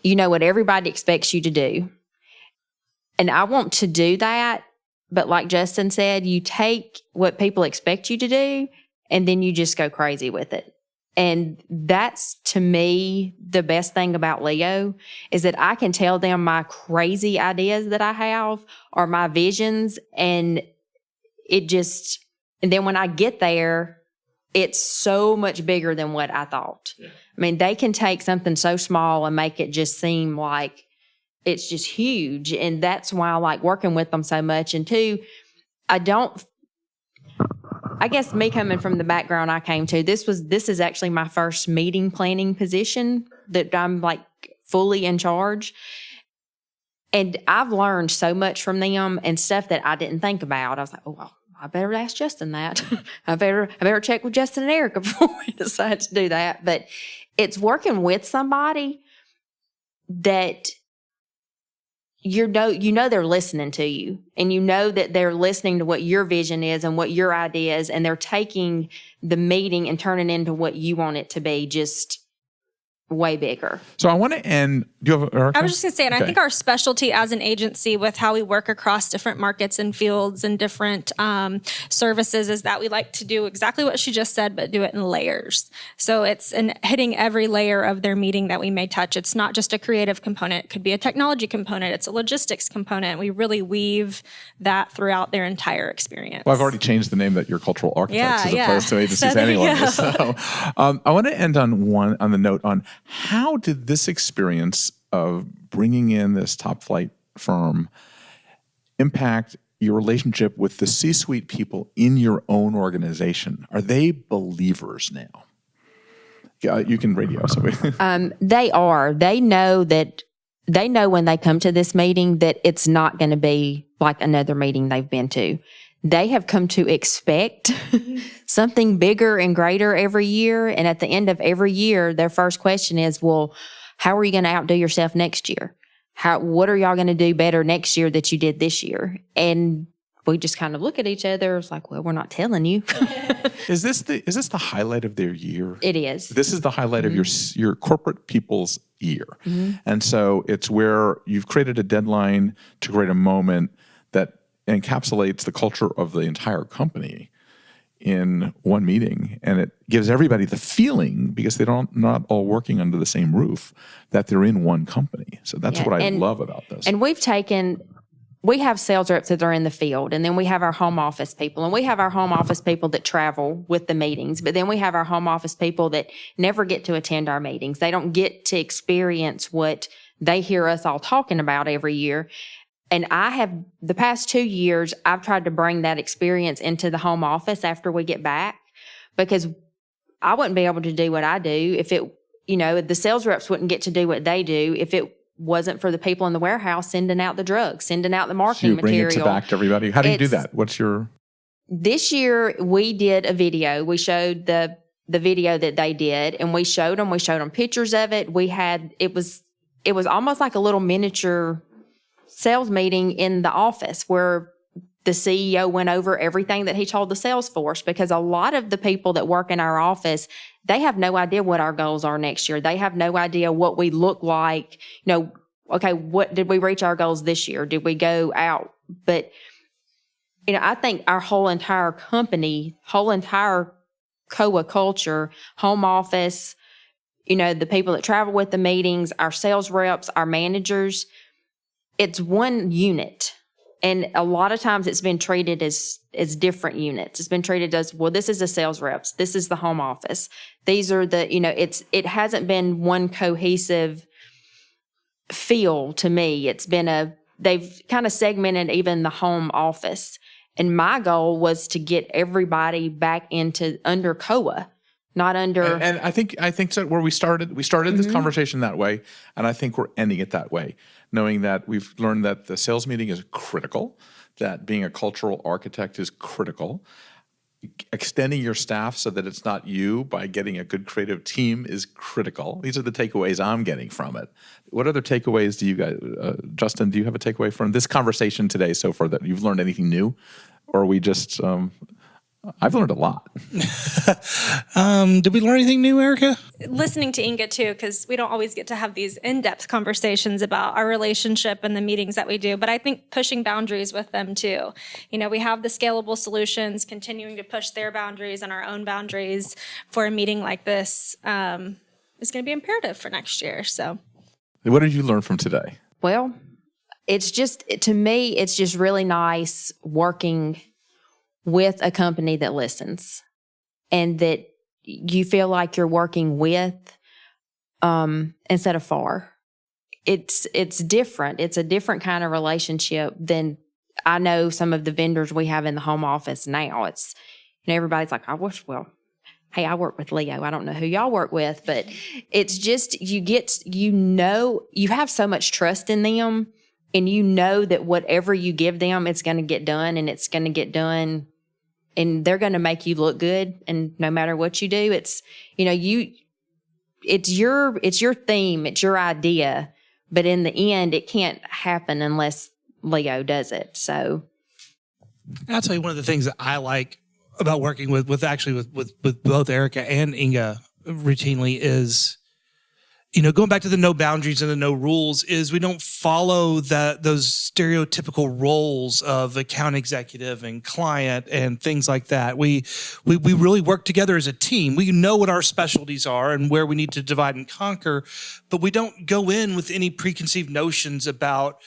You know what everybody expects you to do. And I want to do that. But like Justin said, you take what people expect you to do and then you just go crazy with it. And that's, to me, the best thing about Leo is that I can tell them my crazy ideas that I have or my visions, and and then when I get there, it's so much bigger than what I thought. Yeah. I mean, they can take something so small and make it just seem like it's just huge. And that's why I like working with them so much. And two, I guess me coming from the background I came to, this is actually my first meeting planning position that I'm fully in charge. And I've learned so much from them and stuff that I didn't think about. I was like, oh, well, I better ask Justin that. I better check with Justin and Airika before we decide to do that. But it's working with somebody that you know they're listening to you, and you know that they're listening to what your vision is and what your idea is, and they're taking the meeting and turning it into what you want it to be. Just way bigger. So I want to end. Do you have, Airika? I was just going to say, and I Okay. think our specialty as an agency with how we work across different markets and fields and different services is that we like to do exactly what she just said, but do it in layers. So it's hitting every layer of their meeting that we may touch. It's not just a creative component. It could be a technology component. It's a logistics component. We really weave that throughout their entire experience. Well, I've already changed the name that you're cultural architects as opposed to agencies So there you anyway. go. So I want to end on the note on how did this experience of bringing in this top flight firm impact your relationship with the C-suite people in your own organization? Are they believers now? Yeah, you can radio. So They are. They know when they come to this meeting that it's not going to be like another meeting they've been to. They have come to expect something bigger and greater every year. And at the end of every year, their first question is, well, how are you going to outdo yourself next year? What are y'all going to do better next year that you did this year? And we just kind of look at each other. It's like, well, we're not telling you. Is this the highlight of their year? It is. This is the highlight of your corporate people's year. And so it's where you've created a deadline to create a moment that encapsulates the culture of the entire company in one meeting. And it gives everybody the feeling, because they're not all working under the same roof, that they're in one company. So that's what I love about this. And we have sales reps that are in the field, and then we have our home office people, and we have our home office people that travel with the meetings, but then we have our home office people that never get to attend our meetings. They don't get to experience what they hear us all talking about every year. And the past 2 years, I've tried to bring that experience into the home office after we get back, because I wouldn't be able to do what I do if the sales reps wouldn't get to do what they do if it wasn't for the people in the warehouse sending out the drugs, sending out the So marketing you bring material. it back to everybody. How do you do that? What's your... This year we did a video. We showed the video that they did, and we showed them pictures of it. It was almost like a little miniature sales meeting in the office where the CEO went over everything that he told the sales force, because a lot of the people that work in our office, they have no idea what our goals are next year. They have no idea what we look like. Okay, what did we reach our goals this year? Did we go out? But, I think our whole entire company, whole entire Kowa culture, home office, the people that travel with the meetings, our sales reps, our managers, it's one unit. And a lot of times it's been treated as different units. It's been treated as, well, this is the sales reps. This is the home office. These are it hasn't been one cohesive feel to me. They've kind of segmented even the home office. And my goal was to get everybody back under Kowa, not under. And I think so. Where we started this conversation that way, and I think we're ending it that way, knowing that we've learned that the sales meeting is critical, that being a cultural architect is critical, extending your staff so that it's not you by getting a good creative team is critical. These are the takeaways I'm getting from it. What other takeaways do you guys, Justin? Do you have a takeaway from this conversation today so far that you've learned anything new, or are we just? I've learned a lot. Did we learn anything new, Airika? Listening to Inga too, because we don't always get to have these in-depth conversations about our relationship and the meetings that we do, but I think pushing boundaries with them too. We have the scalable solutions, continuing to push their boundaries and our own boundaries for a meeting like this is going to be imperative for next year. So, what did you learn from today? Well, to me, it's just really nice working with a company that listens and that you feel like you're working with instead of for. It's different. It's a different kind of relationship than I know some of the vendors we have in the home office now. It's everybody's like, I work with Leo. I don't know who y'all work with, but it's just you have so much trust in them, and that whatever you give them, it's going to get done, and it's going to get done. And they're going to make you look good. And no matter what you do, it's your theme, it's your idea. But in the end, it can't happen unless Leo does it. So I'll tell you one of the things that I like about working with both Airika and Inga routinely is going back to the no boundaries and the no rules, is we don't follow those stereotypical roles of account executive and client and things like that. We really work together as a team. We know what our specialties are and where we need to divide and conquer, but we don't go in with any preconceived notions about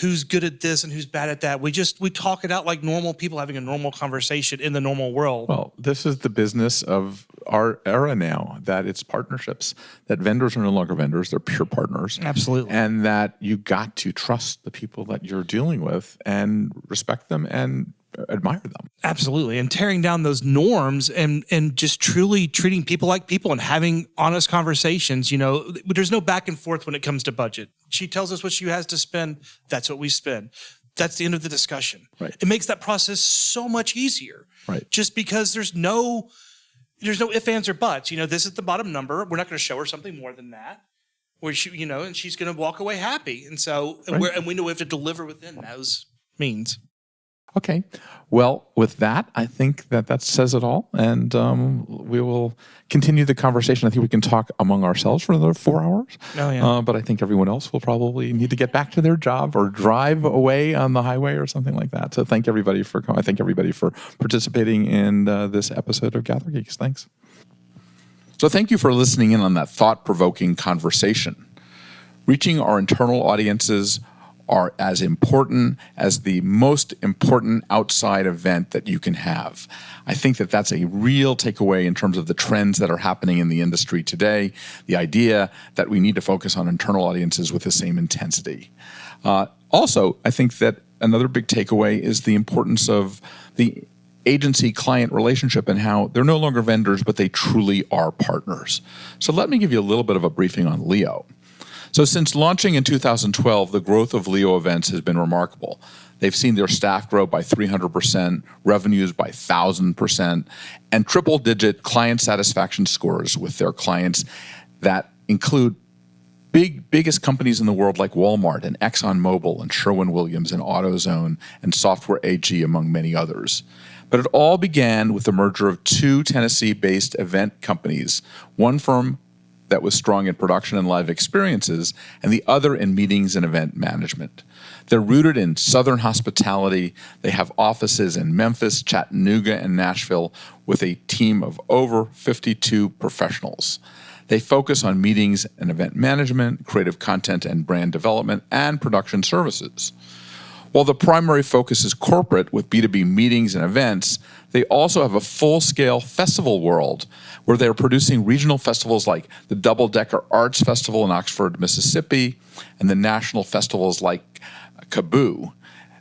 who's good at this and who's bad at that. We talk it out like normal people having a normal conversation in the normal world. Well, this is the business of our era now, that it's partnerships, that vendors are no longer vendors, they're pure partners. Absolutely. And that you got to trust the people that you're dealing with and respect them and admire them. Absolutely. And tearing down those norms and just truly treating people like people and having honest conversations. There's no back and forth when it comes to budget. She tells us what she has to spend. That's what we spend. That's the end of the discussion. Right. It makes that process so much easier. Right. Just because there's no ifs, ands, or buts. This is the bottom number. We're not going to show her something more than that. Where she, and she's going to walk away happy. And so, Right. and we know we have to deliver within those means. Okay. Well, with that, I think that says it all. And we will continue the conversation. I think we can talk among ourselves for another 4 hours. Oh, yeah. But I think everyone else will probably need to get back to their job or drive away on the highway or something like that. So thank everybody for coming. I thank everybody for participating in this episode of GatherGeeks. Thanks. So thank you for listening in on that thought-provoking conversation. Reaching our internal audiences are as important as the most important outside event that you can have. I think that's a real takeaway in terms of the trends that are happening in the industry today, the idea that we need to focus on internal audiences with the same intensity. Also, I think that another big takeaway is the importance of the agency-client relationship and how they're no longer vendors, but they truly are partners. So let me give you a little bit of a briefing on Leo. So since launching in 2012, the growth of Leo events has been remarkable. They've seen their staff grow by 300%, revenues by 1,000%, and triple-digit client satisfaction scores with their clients that include biggest companies in the world like Walmart and ExxonMobil and Sherwin-Williams and AutoZone and Software AG, among many others. But it all began with the merger of two Tennessee-based event companies, one firm that was strong in production and live experiences, and the other in meetings and event management. They're rooted in Southern hospitality. They have offices in Memphis, Chattanooga, and Nashville with a team of over 52 professionals. They focus on meetings and event management, creative content and brand development, and production services. While the primary focus is corporate with B2B meetings and events, they also have a full-scale festival world where they're producing regional festivals like the Double Decker Arts Festival in Oxford, Mississippi, and the national festivals like Kaboo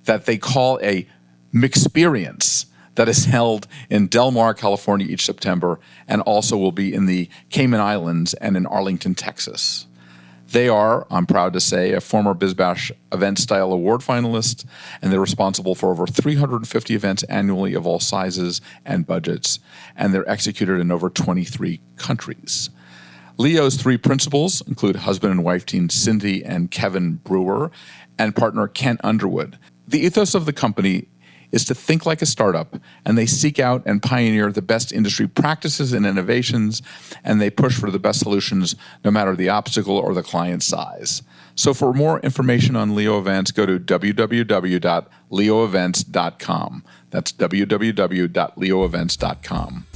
that they call a Mixperience that is held in Del Mar, California each September, and also will be in the Cayman Islands and in Arlington, Texas. They are, I'm proud to say, a former BizBash Event Style Award finalist, and they're responsible for over 350 events annually of all sizes and budgets, and they're executed in over 23 countries. Leo's three principals include husband and wife team Cindy and Kevin Brewer and partner Kent Underwood. The ethos of the company is to think like a startup, and they seek out and pioneer the best industry practices and innovations, and they push for the best solutions no matter the obstacle or the client size. So for more information on Leo Events, go to www.leoevents.com. That's www.leoevents.com.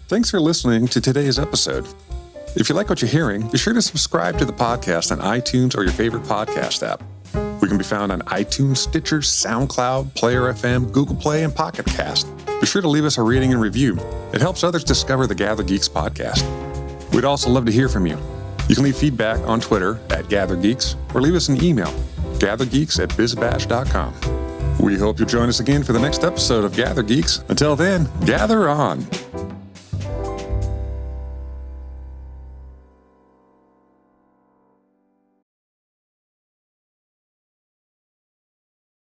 Thanks for listening to today's episode. If you like what you're hearing, be sure to subscribe to the podcast on iTunes or your favorite podcast app. We can be found on iTunes, Stitcher, SoundCloud, Player FM, Google Play, and Pocket Cast. Be sure to leave us a rating and review. It helps others discover the GatherGeeks podcast. We'd also love to hear from you. You can leave feedback on Twitter @GatherGeeks or leave us an email, gathergeeks@bizbash.com. We hope you'll join us again for the next episode of GatherGeeks. Until then, gather on.